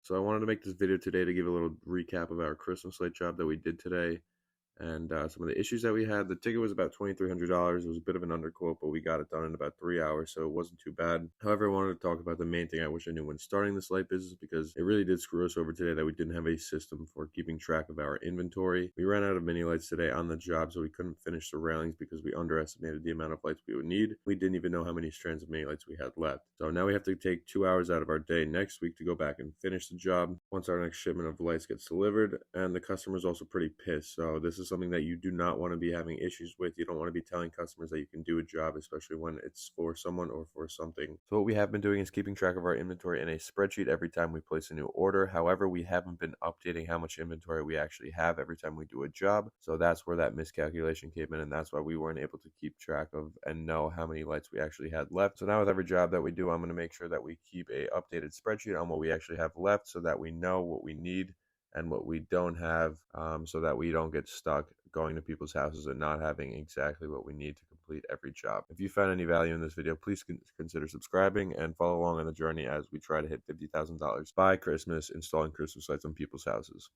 So I wanted to make this video today to give a little recap of our Christmas light job that we did today and some of the issues that we had. The ticket was about $2,300. It was a bit of an underquote, but we got it done in about 3 hours, so it wasn't too bad. However, I wanted to talk about the main thing I wish I knew when starting this light business, because it really did screw us over today that we didn't have a system for keeping track of our inventory. We ran out of mini lights today on the job, so we couldn't finish the railings because we underestimated the amount of lights we would need. We didn't even know how many strands of mini lights we had left. So now we have to take 2 hours out of our day next week to go back and finish the job once our next shipment of lights gets delivered. And the customer's also pretty pissed. So this is something that you do not want to be having issues with. You don't want to be telling customers that you can do a job, especially when it's for someone or for something. So what we have been doing is keeping track of our inventory in a spreadsheet every time we place a new order. However, we haven't been updating how much inventory we actually have every time we do a job. So that's where that miscalculation came in, and that's why we weren't able to keep track of and know how many lights we actually had left. So now with every job that we do, I'm going to make sure that we keep a updated spreadsheet on what we actually have left so that we know what we need and what we don't have, so that we don't get stuck going to people's houses and not having exactly what we need to complete every job. If you found any value in this video, please consider subscribing and follow along on the journey as we try to hit $50,000 by Christmas installing Christmas lights on people's houses.